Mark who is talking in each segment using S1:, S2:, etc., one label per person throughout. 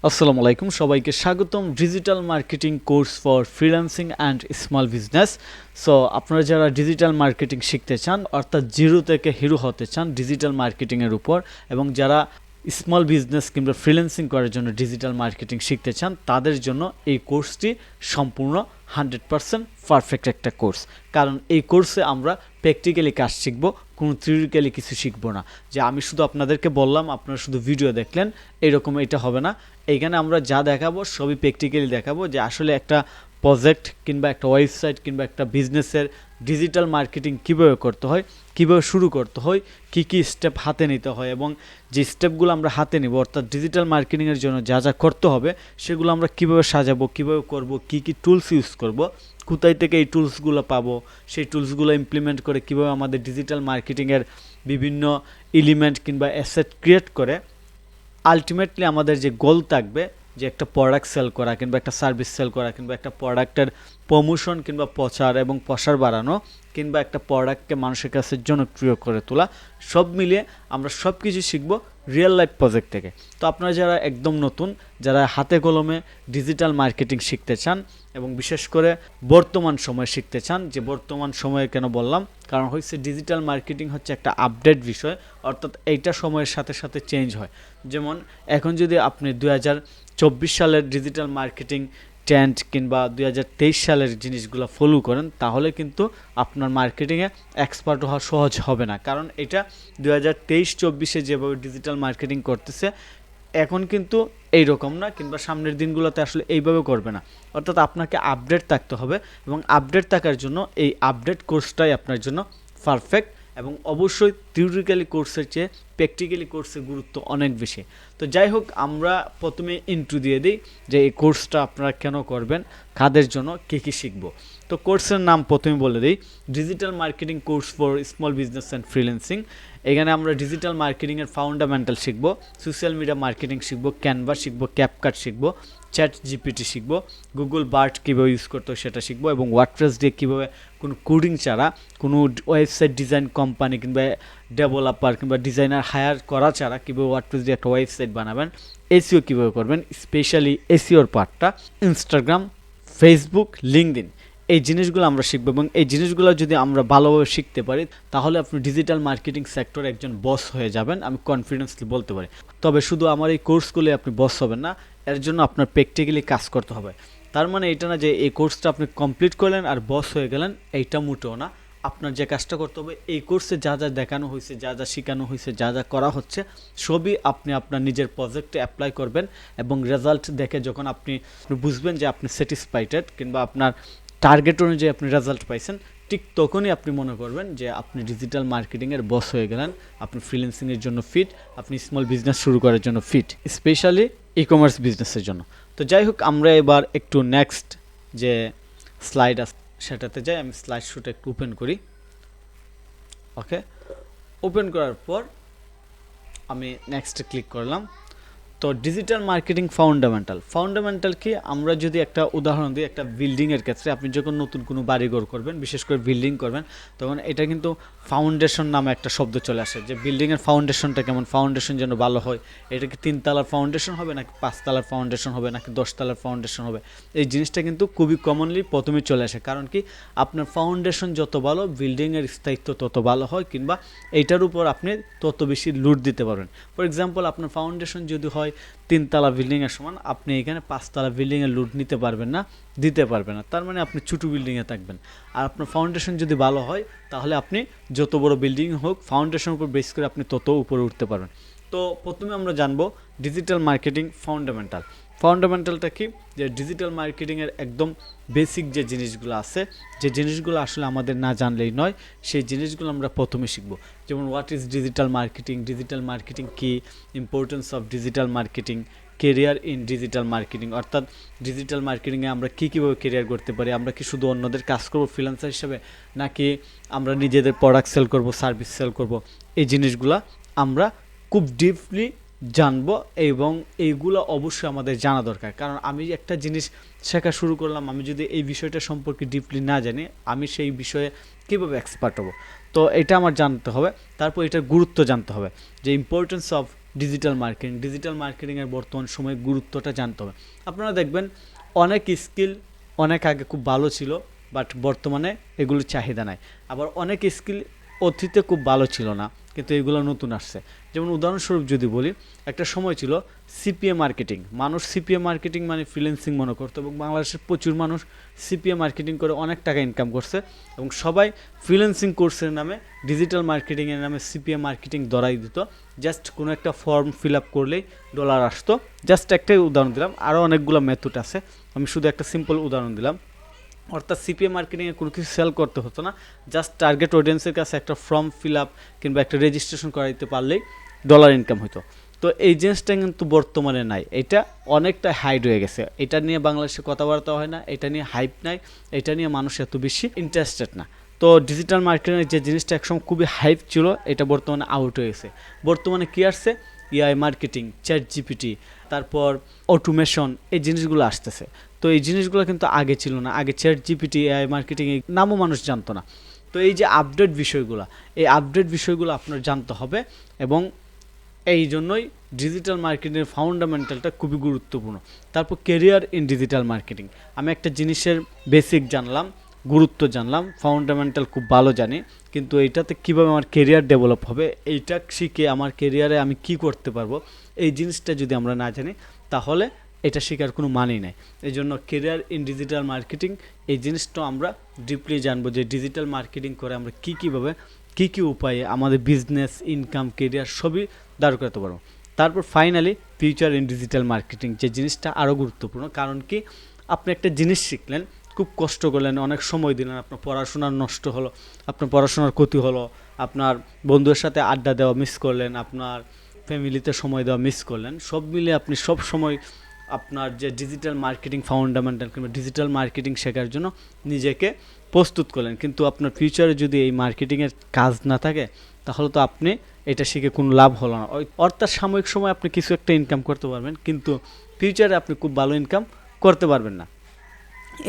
S1: আসসালামু আলাইকুম সবাইকে স্বাগতম digital marketing course for freelancing and small business. So আপনারা যারা ডিজিটাল মার্কেটিং শিখতে চান অর্থাৎ জিরো থেকে হিরো হতে চান ডিজিটাল মার্কেটিংয়ের উপর, এবং যারা স্মল বিজনেস কিংবা ফ্রিল্যান্সিং করার জন্য ডিজিটাল মার্কেটিং শিখতে চান তাদের জন্য এই কোর্সটি সম্পূর্ণ 100% পারফেক্ট একটা কোর্স। কারণ এই কোর্সে আমরা প্র্যাকটিক্যালি কাজ শিখব, কোনো থিওরিক্যালি কিছু শিখব না। যে আমি শুধু আপনাদেরকে বললাম আপনারা শুধু ভিডিও দেখলেন, এরকম এটা হবে না। এইখানে আমরা যা দেখাবো সবই প্র্যাকটিক্যালি দেখাবো, যে আসলে একটা প্রজেক্ট কিংবা একটা ওয়েবসাইট কিংবা একটা বিজনেসের ডিজিটাল মার্কেটিং কীভাবে করতে হয়, কীভাবে শুরু করতে হয়, কী কী স্টেপ হাতে নিতে হয়, এবং যে স্টেপগুলো আমরা হাতে নেব অর্থাৎ ডিজিটাল মার্কেটিংয়ের জন্য যা যা করতে হবে সেগুলো আমরা কীভাবে সাজাবো, কীভাবে করব, কী কী টুলস ইউজ করব, কোথায় থেকে এই টুলসগুলো পাবো, সেই টুলসগুলো ইমপ্লিমেন্ট করে কীভাবে আমাদের ডিজিটাল মার্কেটিংয়ের বিভিন্ন এলিমেন্ট কিংবা অ্যাসেট ক্রিয়েট করে আলটিমেটলি আমাদের যে গোল থাকবে যে একটা প্রোডাক্ট সেল করা কিংবা একটা সার্ভিস সেল করা কিংবা একটা প্রোডাক্টের প্রমোশন কিংবা প্রচার এবং প্রসার বাড়ানো কিংবা একটা প্রোডাক্টকে মানুষের কাছে জনপ্রিয় করে তোলা, সব মিলিয়ে আমরা সব কিছু শিখব রিয়েল লাইফ প্রজেক্ট থেকে। তো আপনারা যারা একদম নতুন, যারা হাতে কলমে ডিজিটাল মার্কেটিং শিখতে চান এবং বিশেষ করে বর্তমান সময়ে শিখতে চান, যে বর্তমান সময়ে কেন বললাম, কারণ হচ্ছে ডিজিটাল মার্কেটিং হচ্ছে একটা আপডেট বিষয়, অর্থাৎ এইটা সময়ের সাথে সাথে চেঞ্জ হয়। যেমন এখন যদি আপনি 2024 সালের ডিজিটাল মার্কেটিং ট্রেন্ড কিংবা 2023 সালের জিনিসগুলো ফলো করেন, তাহলে কিন্তু আপনার মার্কেটিংয়ে এক্সপার্ট হওয়া সহজ হবে না। কারণ এটা 2023-24 যেভাবে ডিজিটাল মার্কেটিং করতেছে এখন কিন্তু এইরকম না, কিংবা সামনের দিনগুলোতে আসলে এইভাবে করবে না। অর্থাৎ আপনাকে আপডেট থাকতে হবে, এবং আপডেট থাকার জন্য এই আপডেট কোর্সটাই আপনার জন্য পারফেক্ট। এবং অবশ্যই থিওরিক্যালি কোর্সের চেয়ে প্র্যাকটিক্যালি কোর্সের গুরুত্ব অনেক বেশি। তো যাই হোক, আমরা প্রথমে ইন্ট্রো দিয়ে দিই যে এই কোর্সটা আপনারা কেন করবেন, কাদের জন্য, কী কী শিখব। তো কোর্সের নাম প্রথমে বলে দিই, digital marketing course for small business and freelancing. এখানে আমরা ডিজিটাল মার্কেটিংয়ের ফাউন্ডামেন্টাল শিখব, সোশ্যাল মিডিয়া মার্কেটিং শিখব, ক্যানভা শিখব, ক্যাপকাট শিখব, চ্যাট জিপিটি শিখব, গুগল বার্ড কীভাবে ইউজ করতে হয় সেটা শিখব, এবং ওয়ার্ডপ্রেস দিয়ে কীভাবে কোনো কোডিং ছাড়া কোনো ওয়েবসাইট ডিজাইন কোম্পানি কিংবা ডেভেলপার কিংবা ডিজাইনার হায়ার করা ছাড়া কীভাবে ওয়ার্ডপ্রেস দিয়ে একটা ওয়েবসাইট বানাবেন, এসইও কীভাবে করবেন, স্পেশালি এসইওর পার্টটা, ইনস্টাগ্রাম, ফেসবুক, লিঙ্কডইন, এই জিনিসগুলো আমরা শিখব। এবং এই জিনিসগুলো যদি আমরা ভালোভাবে শিখতে পারি তাহলে আপনি ডিজিটাল মার্কেটিং সেক্টরে একজন বস হয়ে যাবেন, আমি কনফিডেন্সলি বলতে পারি। তবে শুধু আমার এই কোর্সগুলো আপনি বস হবেন না, এর জন্য আপনার প্র্যাকটিক্যালি কাজ করতে হবে। তার মানে এটা না যে এই কোর্সটা আপনি কমপ্লিট করলেন আর বস হয়ে গেলেন, এইটা মোটেও না। আপনার যে কাজটা করতে হবে, এই কোর্সে যা যা দেখানো হয়েছে, যা যা শেখানো হয়েছে, যা যা করা হচ্ছে সবই আপনি আপনার নিজের প্রজেক্টে অ্যাপ্লাই করবেন, এবং রেজাল্ট দেখে যখন আপনি বুঝবেন যে আপনি স্যাটিসফাইড কিংবা আপনার টার্গেট অনুযায়ী আপনি রেজাল্ট পাইছেন, ঠিক তখনই আপনি মনে করবেন যে আপনি ডিজিটাল মার্কেটিংয়ের বস হয়ে গেলেন, আপনি ফ্রিল্যান্সিংয়ের জন্য ফিট, আপনি স্মল বিজনেস শুরু করার জন্য ফিট, স্পেশালি ই কমার্স বিজনেসের জন্য। তো যাই হোক, আমরা এবার একটু নেক্সট যে স্লাইড আছে সেটাতে যাই। আমি স্লাইড শুটা একটু ওপেন করি। ওকে, ওপেন করার পর আমি নেক্সটে ক্লিক করলাম। তো ডিজিটাল মার্কেটিং ফাউন্ডামেন্টাল কি, আমরা যদি একটা উদাহরণ দিই, একটা বিল্ডিংয়ের ক্ষেত্রে আপনি যখন নতুন কোনো বাড়িঘর করবেন, বিশেষ করে বিল্ডিং করবেন, তখন এটা কিন্তু ফাউন্ডেশন নামে একটা শব্দ চলে আসে, যে বিল্ডিংয়ের ফাউন্ডেশনটা কেমন, ফাউন্ডেশন যেন ভালো হয়। এটা কি 3 তলার ফাউন্ডেশন হবে নাকি 5 তলার ফাউন্ডেশন হবে নাকি 10 তলার ফাউন্ডেশন হবে, এই জিনিসটা কিন্তু খুবই কমনলি প্রথমে চলে আসে। কারণ কি, আপনার ফাউন্ডেশন যত ভালো বিল্ডিংয়ের স্থায়িত্ব তত ভালো হয়, কিংবা এইটার উপর আপনি তত বেশি লোড দিতে পারবেন। ফর এক্সাম্পল, আপনার ফাউন্ডেশন যদি হয় 3 তলা বিল্ডিংয়ের সমান, আপনি এখানে 5 তলা বিল্ডিংয়ের লোড নিতে পারবেন না, দিতে পারবেন না। তার মানে আপনি ছোটো বিল্ডিংয়ে থাকবেন। আর আপনার ফাউন্ডেশন যদি ভালো হয় তাহলে আপনি যত বড় বিল্ডিং হোক ফাউন্ডেশনের উপর বেস করে আপনি তত উপরে উঠতে পারবেন। তো প্রথমে আমরা জানবো ডিজিটাল মার্কেটিং ফাউন্ডামেন্টালটা কি, যে ডিজিটাল মার্কেটিংয়ের একদম বেসিক যে জিনিসগুলো আছে, যে জিনিসগুলো আসলে আমাদের না জানলেই নয়, সেই জিনিসগুলো আমরা প্রথমে শিখব। যেমন হোয়াট ইজ ডিজিটাল মার্কেটিং কি, importance of digital marketing, career in digital marketing, অর্থাৎ ডিজিটাল মার্কেটিংয়ে আমরা কীভাবে কেরিয়ার করতে পারি, আমরা কি শুধু অন্যদের কাজ করব ফ্রিল্যান্সার হিসেবে, নাকি আমরা নিজেদের প্রোডাক্ট সেল করব, সার্ভিস সেল করব, এই জিনিসগুলো আমরা খুব ডিপলি জানবো, এবং এইগুলো অবশ্যই আমাদের জানা দরকার। কারণ আমি একটা জিনিস শেখা শুরু করলাম, আমি যদি এই বিষয়টা সম্পর্কে ডিপলি না জানি, আমি সেই বিষয়ে কীভাবে এক্সপার্ট হব। তো এটা আমার জানতে হবে। তারপর এটার গুরুত্ব জানতে হবে, যে ইম্পর্টেন্স অফ ডিজিটাল মার্কেটিংয়ের বর্তমান সময়ে গুরুত্বটা জানতে হবে। আপনারা দেখবেন অনেক স্কিল অনেক আগে খুব ভালো ছিল, বাট বর্তমানে এগুলোর চাহিদা নাই। আবার অনেক স্কিল অতীতে খুব ভালো ছিল না, কিন্তু এগুলো নতুন আসছে। যেমন উদাহরণস্বরূপ যদি বলি, একটা সময় ছিল সিপিএ মার্কেটিং। মানুষ সিপিএ মার্কেটিং মানে ফ্রিল্যান্সিং মনে করতো, এবং বাংলাদেশের প্রচুর মানুষ সিপিএ মার্কেটিং করে অনেক টাকা ইনকাম করছে, এবং সবাই ফ্রিল্যান্সিং কোর্সের নামে, ডিজিটাল মার্কেটিংয়ের নামে সিপিএ মার্কেটিং ধরাই দিত। জাস্ট কোনো একটা ফর্ম ফিল আপ করলেই ডলার আসতো। জাস্ট একটাই উদাহরণ দিলাম, আরও অনেকগুলো মেথড আছে, আমি শুধু একটা সিম্পল উদাহরণ দিলাম। অর্থাৎ সিপিএ মার্কেটিংয়ে কোনো কিছু সেল করতে হতো না, জাস্ট টার্গেট অডিয়েন্সের কাছে একটা ফর্ম ফিল আপ কিংবা একটা রেজিস্ট্রেশন করাইতে পারলেই ডলার ইনকাম হতো। তো এই জিনিসটা কিন্তু বর্তমানে নাই, এটা অনেকটা হাইড হয়ে গেছে। এটা নিয়ে বাংলাদেশে কথাবার্তা হয় না, এটা নিয়ে হাইপ নাই, এটা নিয়ে মানুষ এত বেশি ইন্টারেস্টেড না। তো ডিজিটাল মার্কেটিংয়ের যে জিনিসটা একসময় খুবই হাইপ ছিল, এটা বর্তমানে আউট হয়ে গেছে। বর্তমানে কী আসছে? এআই মার্কেটিং, চ্যাট জিপিটি, তারপর অটোমেশন, এই জিনিসগুলো আসতেছে। তো এই জিনিসগুলো কিন্তু আগে ছিল না। আগে চ্যাট জিপিটি, এআই মার্কেটিং এই নামও মানুষ জানতো না। তো এই যে আপডেট বিষয়গুলো, এই আপডেট বিষয়গুলো আপনার জানতে হবে, এবং এই জন্যই ডিজিটাল মার্কেটিংয়ের ফাউন্ডামেন্টালটা খুবই গুরুত্বপূর্ণ। তারপর কেরিয়ার ইন ডিজিটাল মার্কেটিং, আমি একটা জিনিসের বেসিক জানলাম, গুরুত্ব জানলাম, ফাউন্ডামেন্টাল খুব ভালো জানি, কিন্তু এইটাতে কীভাবে আমার কেরিয়ার ডেভেলপ হবে, এইটা শিখে আমার কেরিয়ারে আমি কি করতে পারবো, এই জিনিসটা যদি আমরা না জানি তাহলে এটা শেখার কোনো মানেই নাই। এই জন্য কেরিয়ার ইন ডিজিটাল মার্কেটিং এই জিনিসটা আমরা ডিপলি জানবো, যে ডিজিটাল মার্কেটিং করে আমরা কীভাবে কী উপায়ে আমাদের বিজনেস, ইনকাম, কেরিয়ার সবই দাঁড় করাতে পারবো। তারপর finally future in digital marketing, যে জিনিসটা আরও গুরুত্বপূর্ণ। কারণ কি, আপনি একটা জিনিস শিখলেন, খুব কষ্ট করলেন, অনেক সময় দিলেন, আপনার পড়াশোনার নষ্ট হলো, আপনার পড়াশোনার ক্ষতি হলো, আপনার বন্ধুদের সাথে আড্ডা দেওয়া মিস করলেন, আপনার ফ্যামিলিতে সময় দেওয়া মিস করলেন, সব মিলে আপনি সব সময় আপনার যে ডিজিটাল মার্কেটিং ফাউন্ডামেন্টাল কিংবা ডিজিটাল মার্কেটিং শেখার জন্য নিজেকে প্রস্তুত করলেন, কিন্তু আপনার ফিউচারে যদি এই মার্কেটিংয়ের কাজ না থাকে তাহলে তো আপনি এটা শিখে কোনো লাভ হলো না। অর্থাৎ সাময়িক সময় আপনি কিছু একটা ইনকাম করতে পারবেন, কিন্তু ফিউচারে আপনি খুব ভালো ইনকাম করতে পারবেন না।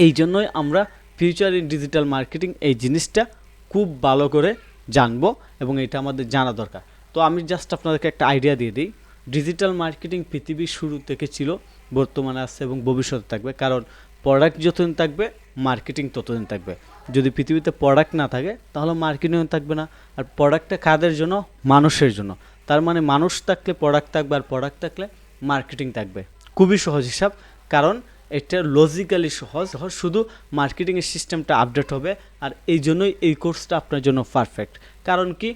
S1: এই জন্যই আমরা ফিউচার ইন ডিজিটাল মার্কেটিং এই জিনিসটা খুব ভালো করে জানবো, এবং এটা আমাদের জানা দরকার। তো আমি জাস্ট আপনাদেরকে একটা আইডিয়া দিয়ে দিই। ডিজিটাল মার্কেটিং পৃথিবীর শুরু থেকে ছিল, বর্তমানে আছে এবং ভবিষ্যতে থাকবে। কারণ প্রোডাক্ট যতদিন থাকবে, মার্কেটিং ততদিন থাকবে। যদি পৃথিবীতে প্রোডাক্ট না থাকে তাহলে মার্কেটিংও থাকবে না। আর প্রোডাক্টটা কাদের জন্য? মানুষের জন্য। তার মানে মানুষ থাকলে প্রোডাক্ট থাকবে, আর প্রোডাক্ট থাকলে মার্কেটিং থাকবে। খুবই সহজ হিসাব, কারণ এটা লজিক্যালি সহজ। শুধু মার্কেটিংয়ের সিস্টেমটা আপডেট হবে, আর এই জন্যই এই কোর্সটা আপনার জন্য পারফেক্ট। কারণ কি,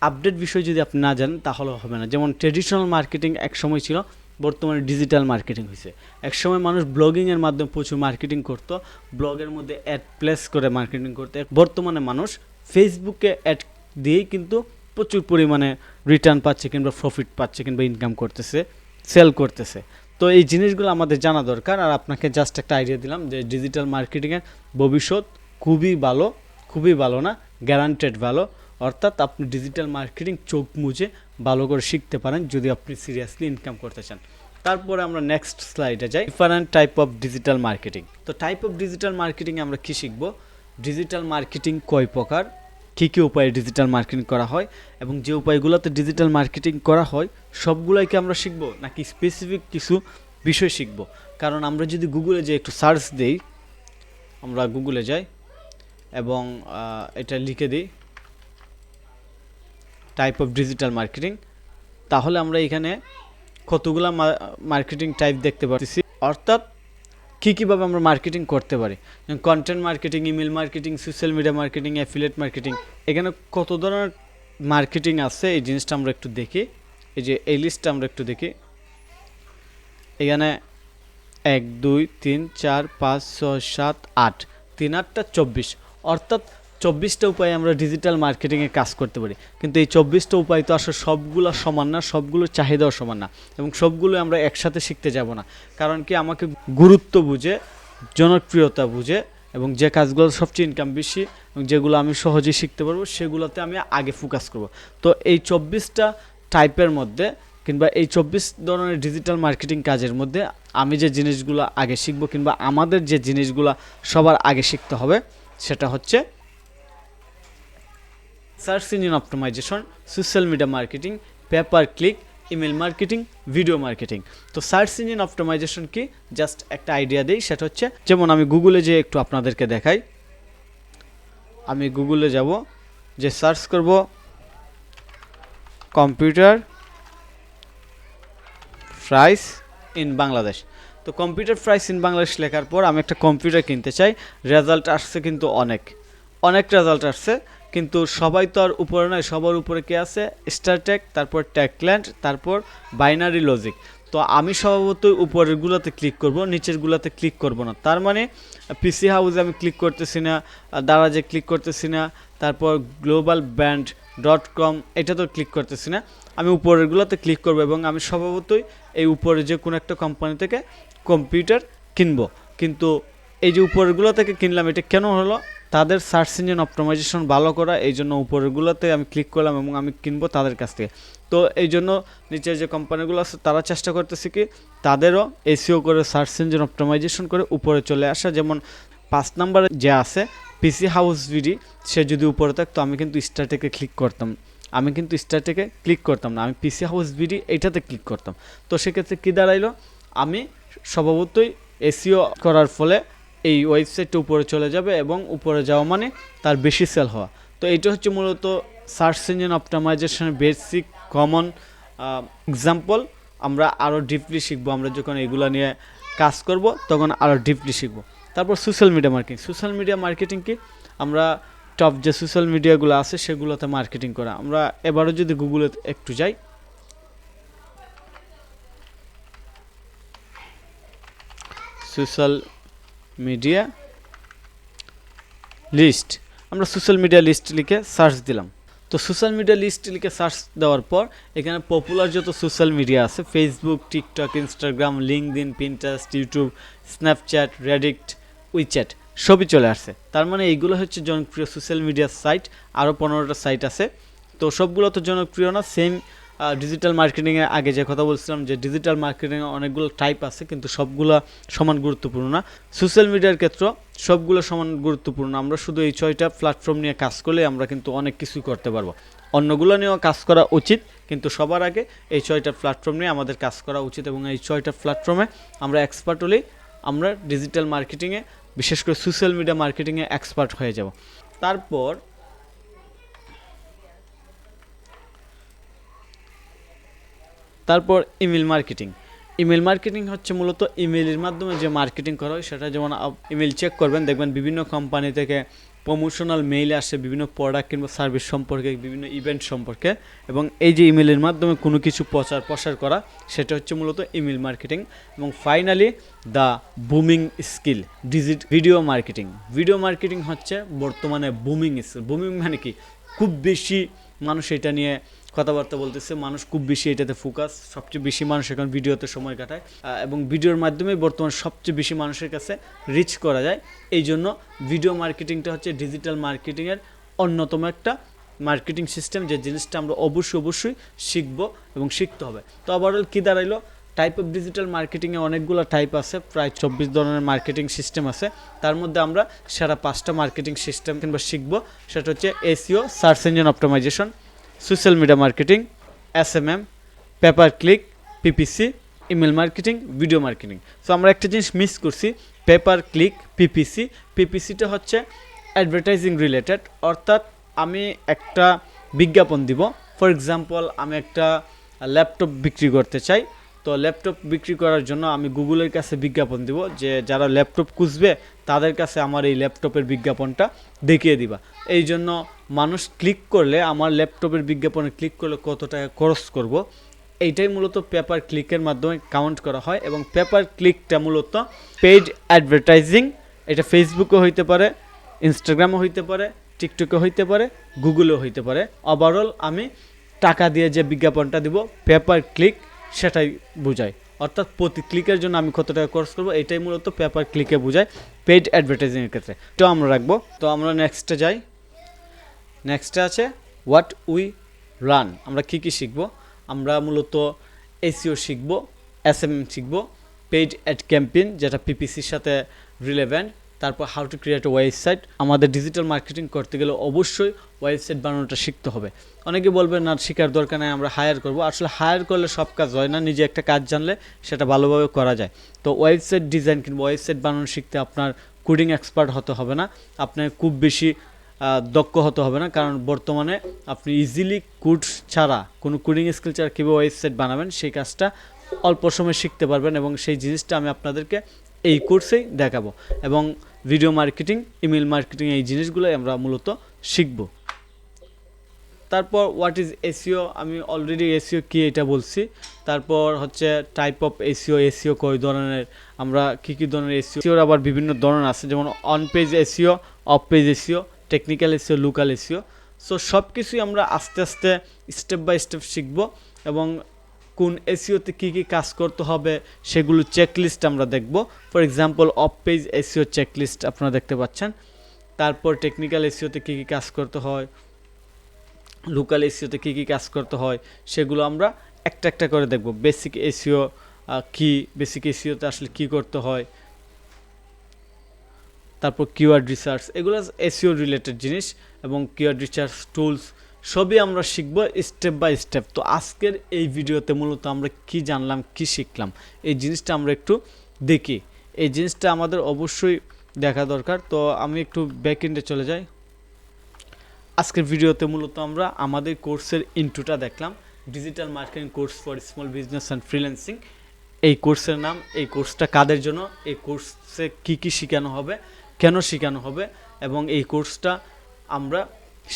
S1: আপডেট বিষয় যদি আপনি না জানেন তাহলে হবে না। যেমন ট্রেডিশনাল মার্কেটিং এক সময় ছিল, বর্তমানে ডিজিটাল মার্কেটিং হয়েছে। এক সময় মানুষ ব্লগিংয়ের মাধ্যমে প্রচুর মার্কেটিং করতো, ব্লগের মধ্যে অ্যাড প্লেস করে মার্কেটিং করতে। বর্তমানে মানুষ ফেসবুকে অ্যাড দিয়েই কিন্তু প্রচুর পরিমাণে রিটার্ন পাচ্ছে, কিংবা প্রফিট পাচ্ছে, কিংবা ইনকাম করতেছে, সেল করতেছে। তো এই জিনিসগুলো আমাদের জানা দরকার। আর আপনাকে জাস্ট একটা আইডিয়া দিলাম যে ডিজিটাল মার্কেটিংয়ের ভবিষ্যৎ খুবই ভালো না, গ্যারান্টেড ভালো। অর্থাৎ আপনি ডিজিটাল মার্কেটিং চোখ মুজে ভালো করে শিখতে পারেন যদি আপনি সিরিয়াসলি ইনকাম করতে চান। তারপরে আমরা নেক্সট স্লাইডে যাই, different type of digital marketing. তো টাইপ অফ ডিজিটাল মার্কেটিং আমরা কী শিখবো, ডিজিটাল মার্কেটিং কয় প্রকার, কী উপায়ে ডিজিটাল মার্কেটিং করা হয়, এবং যে উপায়গুলোতে ডিজিটাল মার্কেটিং করা হয় সবগুলোই কি আমরা শিখবো, নাকি স্পেসিফিক কিছু বিষয় শিখবো? কারণ আমরা যদি গুগলে যাই, একটু সার্চ দিই, আমরা গুগলে যাই এবং এটা লিখে দিই টাইপ অফ ডিজিটাল মার্কেটিং, তাহলে আমরা এখানে কতগুলো মার্কেটিং টাইপ দেখতে পাচ্ছি। অর্থাৎ কীভাবে আমরা মার্কেটিং করতে পারি, content marketing, email marketing, social media marketing, affiliate marketing, এখানে কত ধরনের মার্কেটিং আছে এই জিনিসটা আমরা একটু দেখি। এই যে এই লিস্টটা আমরা একটু দেখি, এখানে 1 2 3 4 5 6 7 8, 3 8 24, অর্থাৎ 24টা উপায়ে আমরা ডিজিটাল মার্কেটিংয়ে কাজ করতে পারি। কিন্তু এই 24টা উপায় তো আসলে সবগুলো সমান না, সবগুলোর চাহিদাও সমান না, এবং সবগুলো আমরা একসাথে শিখতে যাব না। কারণ কি, আমাকে গুরুত্ব বুঝে, জনপ্রিয়তা বুঝে, এবং যে কাজগুলো সবচেয়ে ইনকাম বেশি এবং যেগুলো আমি সহজেই শিখতে পারবো সেগুলোতে আমি আগে ফোকাস করব। তো এই 24টা টাইপের মধ্যে, কিংবা এই 24 ধরনের ডিজিটাল মার্কেটিং কাজের মধ্যে আমি যে জিনিসগুলো আগে শিখবো, কিংবা আমাদের যে জিনিসগুলো সবার আগে শিখতে হবে, সেটা হচ্ছে search engine optimisation, social media marketing, paper click, email marketing, video marketing. তো সার্চ ইঞ্জিন অপটিমাইজেশন কি, জাস্ট একটা আইডিয়া দিই। সেটা হচ্ছে, যেমন আমি গুগলে যে একটু আপনাদেরকে দেখাই, আমি গুগলে যাব, যে সার্চ করব কম্পিউটার প্রাইস ইন বাংলাদেশ। তো কম্পিউটার প্রাইস ইন বাংলাদেশ লেখার পর আমি একটা কম্পিউটার কিনতে চাই। রেজাল্ট আসছে কিন্তু অনেক রেজাল্ট আসছে, কিন্তু সবাই তো আর উপরে নয়, সবার উপরে কে আছে, স্টারটেক, তারপর টেকল্যান্ড, তারপর বাইনারি লজিক। তো আমি স্বভাবতই উপরেরগুলোতে ক্লিক করব, নিচেরগুলোতে ক্লিক করব না। তার মানে পিসি হাউসে আমি ক্লিক করতেছি না, দারাজে ক্লিক করতেছি না, তারপর গ্লোবাল ব্যান্ড .com এটা তো ক্লিক করতেছি না। আমি উপরেরগুলোতে ক্লিক করব এবং আমি স্বভাবতই এই উপরে যে কোনো একটা কোম্পানি থেকে কম্পিউটার কিনবো। কিন্তু এই যে উপরেরগুলো থেকে কিনলাম, এটা কেন হলো, তাদের সার্চ ইঞ্জিন অপটিমাইজেশন ভালো করা, এই জন্য উপরেরগুলোতে আমি ক্লিক করলাম এবং আমি কিনবো তাদের কাছ থেকে। তো এই জন্য নিচের যে কোম্পানিগুলো আছে তারা চেষ্টা করতেছে কি, তাদেরও এসইও করে সার্চ ইঞ্জিন অপটিমাইজেশন করে উপরে চলে আসা। যেমন 5 নম্বরে যে আছে পিসি হাউস ভিডি, সে যদি উপরে থাকতো আমি কিন্তু স্টার্টেকে ক্লিক করতাম, না, আমি পিসি হাউস ভিডি এইটাতে ক্লিক করতাম। তো সেক্ষেত্রে কী দাঁড়াইলো, আমি স্বভাবতই এসইও করার ফলে এই ওয়েবসাইটটা উপরে চলে যাবে এবং উপরে যাওয়া মানে তার বেশি সেল হওয়া। তো এইটা হচ্ছে মূলত সার্চ ইঞ্জিন অপটিমাইজেশনের বেসিক কমন এক্সাম্পল। আমরা আরও ডিপলি শিখবো, আমরা যখন এগুলো নিয়ে কাজ করব তখন আরও ডিপলি শিখব। তারপর সোশ্যাল মিডিয়া মার্কেটিং কি, আমরা টপ যে সোশ্যাল মিডিয়াগুলো আছে সেগুলোতে মার্কেটিং করা। আমরা এবারও যদি গুগলে একটু যাই, সোশ্যাল মিডিয়া লিস্ট, আমরা সোশ্যাল মিডিয়া লিস্ট লিখে সার্চ দিলাম। তো সোশ্যাল মিডিয়া লিস্ট লিখে সার্চ দেওয়ার পর এখানে পপুলার যত সোশ্যাল মিডিয়া আছে, Facebook, TikTok, Instagram, LinkedIn, Pinterest, YouTube, Snapchat, Reddit, WeChat সবই চলে আসছে। তার মানে এইগুলো হচ্ছে জনপ্রিয় সোশ্যাল মিডিয়া সাইট। আরও 15টা সাইট আছে, তো সবগুলো তো জনপ্রিয় না। সেম ডিজিটাল মার্কেটিংয়ে আগে যে কথা বলছিলাম, যে ডিজিটাল মার্কেটিংয়ে অনেকগুলো টাইপ আছে, কিন্তু সবগুলো সমান গুরুত্বপূর্ণ না। সোশ্যাল মিডিয়ার ক্ষেত্রে সবগুলো সমান গুরুত্বপূর্ণ। আমরা শুধু এই 6টা প্ল্যাটফর্ম নিয়ে কাজ করলে আমরা কিন্তু অনেক কিছুই করতে পারবো। অন্যগুলো নিয়েও কাজ করা উচিত, কিন্তু সবার আগে এই 6টা প্ল্যাটফর্ম নিয়ে আমাদের কাজ করা উচিত এবং এই 6টা প্ল্যাটফর্মে আমরা এক্সপার্ট হলেই আমরা ডিজিটাল মার্কেটিংয়ে, বিশেষ করে সোশ্যাল মিডিয়া মার্কেটিংয়ে এক্সপার্ট হয়ে যাব। তারপর ইমেল মার্কেটিং হচ্ছে মূলত ইমেলের মাধ্যমে যে মার্কেটিং করা হয় সেটা। যেমন ইমেল চেক করবেন, দেখবেন বিভিন্ন কোম্পানি থেকে প্রমোশনাল মেইল আসে বিভিন্ন প্রোডাক্ট কিংবা সার্ভিস সম্পর্কে, বিভিন্ন ইভেন্ট সম্পর্কে, এবং এই যে ইমেলের মাধ্যমে কোনো কিছু প্রচার করা, সেটা হচ্ছে মূলত ইমেল মার্কেটিং। এবং finally the booming skill, video marketing হচ্ছে বর্তমানে বুমিং স্কিল। বুমিং মানে কি, খুব বেশি মানুষ এটা নিয়ে কথাবার্তা বলতেছে, মানুষ খুব বেশি এটাতে ফোকাস, সবচেয়ে বেশি মানুষ এখন ভিডিওতে সময় কাটায় এবং ভিডিওর মাধ্যমে বর্তমানে সবচেয়ে বেশি মানুষের কাছে রিচ করা যায়। এই জন্য ভিডিও মার্কেটিংটা হচ্ছে ডিজিটাল মার্কেটিংয়ের অন্যতম একটা মার্কেটিং সিস্টেম, যে জিনিসটা আমরা অবশ্যই শিখব এবং শিখতে হবে। তো ওভারঅল কী দাঁড়াইলো, টাইপ অফ ডিজিটাল মার্কেটিংয়ে অনেকগুলো টাইপ আছে, প্রায় 24 ধরনের মার্কেটিং সিস্টেম আছে। তার মধ্যে আমরা সেরা 5টা মার্কেটিং সিস্টেম কিংবা শিখব। সেটা হচ্ছে SEO, search engine optimisation, social media marketing, SMM, paper click, PPC, email marketing, video marketing. So আমরা একটা জিনিস মিস করছি, পেপার ক্লিক, PPCটা হচ্ছে অ্যাডভার্টাইজিং রিলেটেড, অর্থাৎ আমি একটা বিজ্ঞাপন দিব। ফর এক্সাম্পল, আমি একটা ল্যাপটপ বিক্রি করতে চাই, তো ল্যাপটপ বিক্রি করার জন্য আমি গুগলের কাছে বিজ্ঞাপন দিব, যে যারা ল্যাপটপ খুঁজবে তাদের কাছে আমার এই ল্যাপটপের বিজ্ঞাপনটা দেখিয়ে দিবা। এই জন্য মানুষ ক্লিক করলে, আমার ল্যাপটপের বিজ্ঞাপনে ক্লিক করলে কত টাকা খরচ করব, এইটাই মূলত পেপার ক্লিকের মাধ্যমে কাউন্ট করা হয়। এবং পেপার ক্লিকটা মূলত পেইড অ্যাডভার্টাইজিং, এটা ফেসবুকে হইতে পারে, ইনস্টাগ্রামও হইতে পারে, টিকটকে হইতে পারে, গুগলেও হইতে পারে। ওভারঅল আমি টাকা দিয়ে যে বিজ্ঞাপনটা দিব, পেপার ক্লিক, সেটাই বোঝায়। অর্থাৎ প্রতি ক্লিকের জন্য আমি কত টাকা খরচ করবো, এটাই মূলত পেপার ক্লিকে বোঝায় পেইড অ্যাডভার্টাইজিংয়ের ক্ষেত্রে। তো আমরা রাখবো। তো আমরা নেক্সটে যাই। নেক্সটে আছে হোয়াট উই রান। আমরা কী শিখব, আমরা মূলত এসইও শিখব, SMM শিখব, পেইড অ্যাড ক্যাম্পেইন যেটা PPCর সাথে রিলেভেন্ট, তারপর how to create a website. আমাদের ডিজিটাল মার্কেটিং করতে গেলে অবশ্যই ওয়েবসাইট বানানোটা শিখতে হবে। অনেকে বলবে না শেখার দরকার নাই, আমরা হায়ার করব। আসলে হায়ার করলে সব কাজ হয় না, নিজে একটা কাজ জানলে সেটা ভালোভাবে করা যায়। তো ওয়েবসাইট ডিজাইন কিংবা ওয়েবসাইট বানানো শিখতে আপনার কোডিং এক্সপার্ট হতে হবে না, আপনার খুব বেশি দক্ষ হতে হবে না, কারণ বর্তমানে আপনি ইজিলি কোড ছাড়া, কোনো কোডিং স্কিল ছাড়া কীভাবে ওয়েবসাইট বানাবেন সেই কাজটা অল্প সময় শিখতে পারবেন, এবং সেই জিনিসটা আমি আপনাদেরকে এই কোর্সেই দেখাবো। এবং ভিডিও মার্কেটিং, ইমেল মার্কেটিং, এই জিনিসগুলোই আমরা মূলত শিখব। তারপর হোয়াট ইজ এসইও, আমি অলরেডি এসইও কী এটা বলছি। তারপর হচ্ছে টাইপ অফ এসইও, এসইও কয় ধরনের, আমরা কী ধরনের এসইওর আবার বিভিন্ন ধরনের আছে, যেমন on page SEO, of page SEO, technical SEO, local SEO. So সব কিছুই আমরা আস্তে আস্তে স্টেপ বাই স্টেপ শিখব, এবং কোন এসইওতে কী কী কাজ করতে হবে সেগুলো চেকলিস্ট আমরা দেখব। For example of page SEO checklist আপনারা দেখতে পাচ্ছেন। তারপর টেকনিক্যাল এসইওতে কী কী কাজ করতে হয়, লোকাল এসইওতে কী কী কাজ করতে হয় সেগুলো আমরা একটা একটা করে দেখব। বেসিক এসইও কি, বেসিক এসইওতে আসলে কী করতে হয়, তারপর কিওয়ার্ড রিসার্চ, এগুলো এসইও রিলেটেড জিনিস, এবং কিওয়ার্ড রিসার্চ টুলস সবই আমরা শিখব স্টেপ বাই স্টেপ। তো আজকের এই ভিডিওতে মূলত আমরা কি জানলাম, কি শিখলাম, এই জিনিসটা আমরা একটু দেখি। এই জিনিসটা আমাদের অবশ্যই দেখা দরকার। তো আমি একটু ব্যাক এন্ডে চলে যাই। আজকের ভিডিওতে মূলত আমরা আমাদের কোর্সের ইন্ট্রোটা দেখলাম, digital marketing course for small business and freelancing. এই কোর্সের নাম, এই কোর্সটা কাদের জন্য, এই কোর্সে কি কি শেখানো হবে, কেন শেখানো হবে, এবং এই কোর্সটা আমরা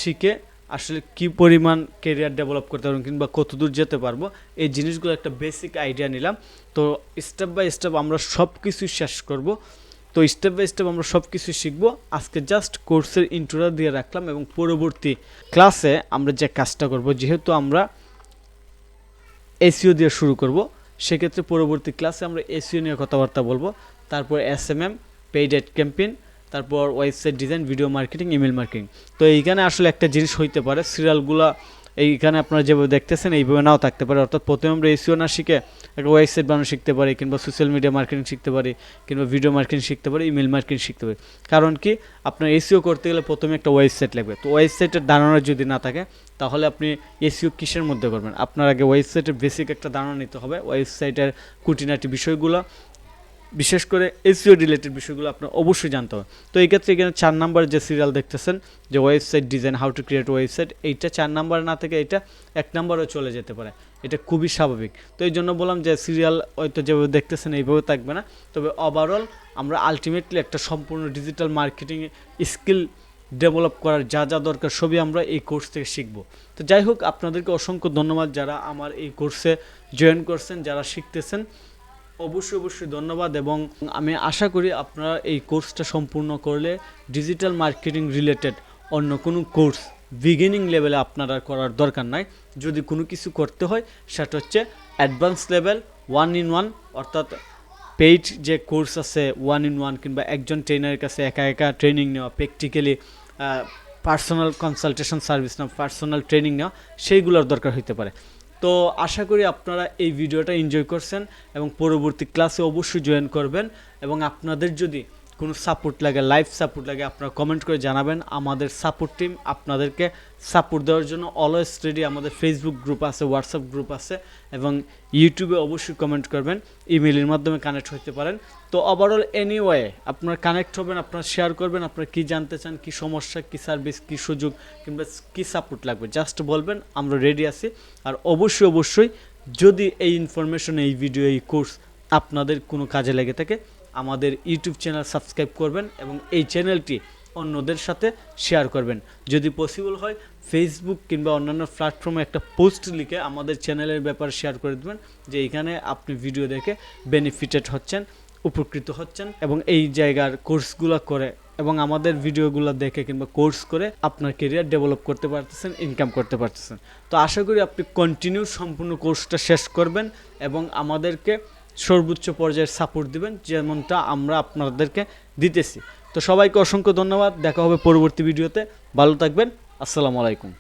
S1: শিখে আসলে কি পরিমাণ কেরিয়ার ডেভেলপ করতে পারবো কিংবা কত দূর যেতে পারবো, এই জিনিসগুলো একটা বেসিক আইডিয়া নিলাম। তো স্টেপ বাই স্টেপ আমরা সব কিছুই শেষ করব। তো স্টেপ বাই স্টেপ আমরা সব কিছু শিখবো। আজকে জাস্ট কোর্সের ইন্ট্রোটা দিয়ে রাখলাম, এবং পরবর্তী ক্লাসে আমরা যে কাজটা করব, যেহেতু আমরা এসইও দিয়ে শুরু করব, সেক্ষেত্রে পরবর্তী ক্লাসে আমরা এসইও নিয়ে কথাবার্তা বলবো। তারপর এসএমএম, পেইড অ্যাড ক্যাম্পেইন, তারপর website design, video marketing, email marketing. তো এইখানে আসলে একটা জিনিস হইতে পারে, সিরিয়ালগুলো এইখানে আপনারা যেভাবে দেখতেছেন এইভাবে নাও থাকতে পারে। অর্থাৎ প্রথমে আমরা এসইও না শিখে একটা ওয়েবসাইট বানানো শিখতে পারি, কিংবা সোশ্যাল মিডিয়া মার্কেটিং শিখতে পারি, কিংবা ভিডিও মার্কেটিং শিখতে পারি, ইমেল মার্কেটিং শিখতে পারি। কারণ কি, আপনার এসইও করতে গেলে প্রথমে একটা ওয়েবসাইট লাগবে। তো ওয়েবসাইটের ধারণা যদি না থাকে তাহলে আপনি এসইও কিসের মধ্যে করবেন? আপনার আগে ওয়েবসাইটের বেসিক একটা ধারণা নিতে হবে, ওয়েবসাইটের খুঁটিনাটি বিষয়গুলো, বিশেষ করে এসইও রিলেটেড বিষয়গুলো আপনার অবশ্যই জানতে হবে। তো এই ক্ষেত্রে এখানে 4 নাম্বার যে সিরিয়াল দেখতেছেন, যে website design, how to create website, এইটা 4 নাম্বার না থেকে এটা 1 নাম্বারও চলে যেতে পারে, এটা খুবই স্বাভাবিক। তো এই জন্য বললাম যে সিরিয়াল হয়তো যেভাবে দেখতেছেন এইভাবে থাকবে না, তবে ওভারঅল আমরা আলটিমেটলি একটা সম্পূর্ণ ডিজিটাল মার্কেটিং স্কিল ডেভেলপ করার যা যা দরকার সবই আমরা এই কোর্স থেকে শিখব। তো যাই হোক, আপনাদেরকে অসংখ্য ধন্যবাদ যারা আমার এই কোর্সে জয়েন করছেন, যারা শিখতেছেন, অবশ্যই ধন্যবাদ। এবং আমি আশা করি আপনারা এই কোর্সটা সম্পূর্ণ করলে ডিজিটাল মার্কেটিং রিলেটেড অন্য কোনো কোর্স বিগিনিং লেভেলে আপনারা করার দরকার নাই। যদি কোনো কিছু করতে হয় সেটা হচ্ছে অ্যাডভান্স লেভেল 1-in-1, অর্থাৎ পেইড যে কোর্স আছে 1-in-1, কিংবা একজন ট্রেনারের কাছে একা একা ট্রেনিং নেওয়া, প্র্যাকটিক্যালি পার্সোনাল কনসালটেশন সার্ভিস না, পার্সোনাল ট্রেনিং নেওয়া, সেইগুলোর দরকার হতে পারে। তো আশা করি আপনারা এই ভিডিওটা এনজয় করছেন, এবং পরবর্তী ক্লাসে অবশ্যই জয়েন করবেন। এবং আপনাদের যদি কোনো সাপোর্ট লাগে, লাইভ সাপোর্ট লাগে, আপনারা কমেন্ট করে জানাবেন। আমাদের সাপোর্ট টিম আপনাদেরকে সাপোর্ট দেওয়ার জন্য অলওয়েজ রেডি। আমাদের ফেসবুক গ্রুপ আছে, হোয়াটসঅ্যাপ গ্রুপ আছে, এবং ইউটিউবে অবশ্যই কমেন্ট করবেন, ইমেলের মাধ্যমে কানেক্ট হতে পারেন। তো ওভারঅল এনিওয়ে আপনারা কানেক্ট হবেন, আপনারা শেয়ার করবেন, আপনারা কী জানতে চান, কী সমস্যা, কী সার্ভিস, কী সুযোগ, কিংবা কী সাপোর্ট লাগবে, জাস্ট বলবেন, আমরা রেডি আছি। আর অবশ্যই যদি এই ইনফরমেশন, এই ভিডিও, এই কোর্স আপনাদের কোনো কাজে লেগে থাকে, আমাদের ইউটিউব চ্যানেল সাবস্ক্রাইব করবেন, এবং এই চ্যানেলটি অন্যদের সাথে শেয়ার করবেন। যদি পসিবল হয় ফেসবুক কিংবা অন্যান্য প্ল্যাটফর্মে একটা পোস্ট লিখে আমাদের চ্যানেলের ব্যাপারে শেয়ার করে দেবেন, যে এইখানে আপনি ভিডিও দেখে বেনিফিটেড হচ্ছেন, উপকৃত হচ্ছেন, এবং এই জায়গার কোর্সগুলো করে এবং আমাদের ভিডিওগুলো দেখে কিংবা কোর্স করে আপনার কেরিয়ার ডেভেলপ করতে পারতেছেন, ইনকাম করতে পারতেছেন। তো আশা করি আপনি কন্টিনিউ সম্পূর্ণ কোর্সটা শেষ করবেন, এবং আমাদেরকে সর্বোচ্চ পর্যায়ের সাপোর্ট দিবেন, যেমনটা আমরা আপনাদেরকে দিতেছি। তো সবাইকে অসংখ্য ধন্যবাদ, দেখা হবে পরবর্তী ভিডিওতে। ভালো থাকবেন, আসসালামু আলাইকুম।